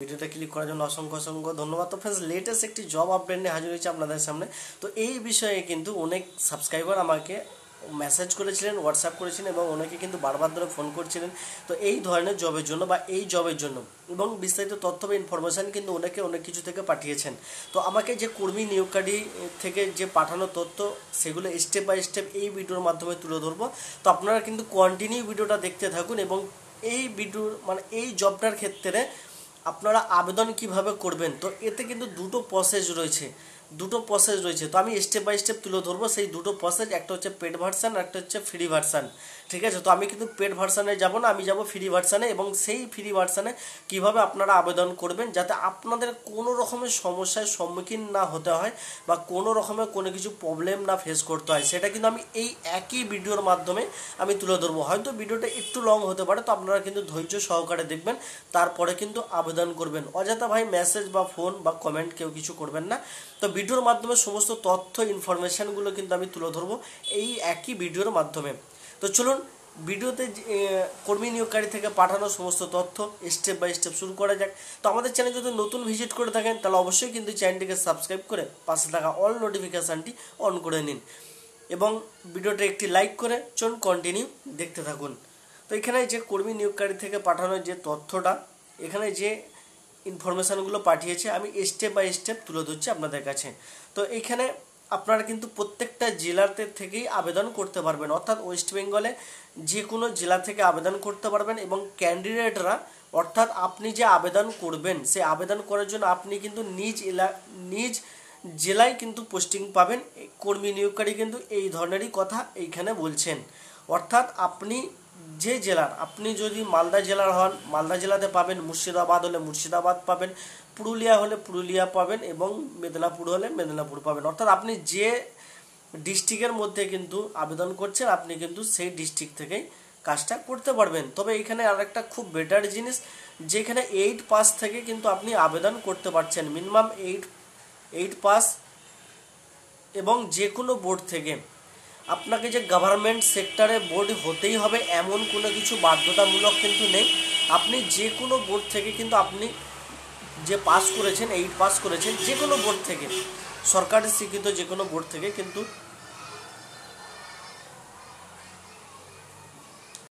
ভিডিওটা ক্লিক করার জন্য অসংখ্য অসংখ্য ধন্যবাদ। তো ফ্রেন্ডস, লেটেস্ট একটি জব আপডেট নিয়ে হাজির হয়েছে আপনাদের সামনে। তো এই বিষয়ে কিন্তু অনেক সাবস্ক্রাইবার আমাকে মেসেজ করেছিলেন, হোয়াটসঅ্যাপ করেছিলেন এবং অনেকে কিন্তু বারবার ধরে ফোন করছিলেন। তো এই ধরনের জবের জন্য বা এই জবের জন্য এবং বিস্তারিত তথ্য বা ইনফরমেশান কিন্তু অনেকে অনেক কিছু থেকে পাঠিয়েছেন। তো আমাকে যে কর্মী নিয়োগকারী থেকে যে পাঠানো তথ্য সেগুলো স্টেপ বাই স্টেপ এই ভিডিওর মাধ্যমে তুলে ধরবো। তো আপনারা কিন্তু কন্টিনিউ ভিডিওটা দেখতে থাকুন এবং এই ভিডিওর এই জবটার ক্ষেত্রে আপনারা আবেদন কিভাবে করবেন। তো এতে কিন্তু দুটো প্রসেস রয়েছে। তো আমি স্টেপ বাই স্টেপ তুলে ধরবো সেই দুটো প্রসেস। একটা হচ্ছে পেড ভার্সান, একটা হচ্ছে ফ্রি ভার্সান। ঠিক আছে, তো আমি কিন্তু পেড ভার্সানে যাব না, আমি যাব ফ্রি ভার্সানে। এবং সেই ফ্রি ভার্সানে কিভাবে আপনারা আবেদন করবেন যাতে আপনাদের কোনো রকমের সমস্যার সম্মুখীন না হতে হয় বা কোনো রকমের কোনো কিছু প্রবলেম না ফেস করতে হয়, সেটা কিন্তু আমি এই একই ভিডিওর মাধ্যমে আমি তুলে ধরবো। হয়তো ভিডিওটা একটু লং হতে পারে, তো আপনারা কিন্তু ধৈর্য সহকারে দেখবেন, তারপরে কিন্তু আবেদন করবেন। অযথা ভাই মেসেজ বা ফোন বা কমেন্ট কেউ কিছু করবেন না। তো ভিডিওর মাধ্যমে সমস্ত তথ্য ইনফরমেশানগুলো কিন্তু আমি তুলে ধরবো এই একই ভিডিওর মাধ্যমে। তো চলুন ভিডিওতে কর্মী নিয়োগকারী থেকে পাঠানো সমস্ত তথ্য স্টেপ বাই স্টেপ শুরু করা যাক। তো আমাদের চ্যানেল যদি নতুন ভিজিট করে থাকেন তাহলে অবশ্যই কিন্তু চ্যানেলটিকে সাবস্ক্রাইব করে পাশে থাকা অল নোটিফিকেশানটি অন করে নিন এবং ভিডিওটা একটি লাইক করে চলুন কন্টিনিউ দেখতে থাকুন। তো এখানে যে কর্মী নিয়োগকারী থেকে পাঠানোর যে তথ্যটা, এখানে যে ইনফরমেশানগুলো পাঠিয়েছে আমি স্টেপ বাই স্টেপ তুলে ধরছি আপনাদের কাছে। তো এইখানে আপনারা কিন্তু প্রত্যেকটা জেলাতে থেকেই আবেদন করতে পারবেন, অর্থাৎ ওয়েস্ট বেঙ্গলে যে কোনো জেলা থেকে আবেদন করতে পারবেন। এবং ক্যান্ডিডেটরা, অর্থাৎ আপনি যে আবেদন করবেন সেই আবেদন করার জন্য আপনি কিন্তু নিজ জেলায় কিন্তু পোস্টিং পাবেন। কর্মী নিয়োগকারী কিন্তু এই ধরনেরই কথা এইখানে বলছেন। অর্থাৎ আপনি যে জেলার, আপনি যদি মালদা জেলার হন মালদা জেলাতে পাবেন, মুর্শিদাবাদ হলে মুর্শিদাবাদ পাবেন, পুরুলিয়া হলে পুরুলিয়া পাবেন এবং মেদিনীপুর হলে মেদিনীপুর পাবেন। অর্থাৎ আপনি যে ডিস্ট্রিক্টের মধ্যে কিন্তু আবেদন করছেন আপনি কিন্তু সেই ডিস্ট্রিক্ট থেকেই কাজটা করতে পারবেন। তবে এখানে আরেকটা খুব বেটার জিনিস, যেখানে 8 পাস থেকে কিন্তু আপনি আবেদন করতে পারছেন, মিনিমাম 8 পাস। এবং যে কোনো বোর্ড থেকে, আপনাকে যে গভর্নমেন্ট সেক্টরে বোর্ড হতেই হবে এমন কোনো কিছু বাধ্যতামূলক কিন্তু নেই। আপনি যে কোনো বোর্ড থেকে কিন্তু আপনি যে পাস করেছেন 8 পাস করেছেন যে কোনো বোর্ড থেকে, সরকারের স্বীকৃত যে কোনো বোর্ড থেকে কিন্তু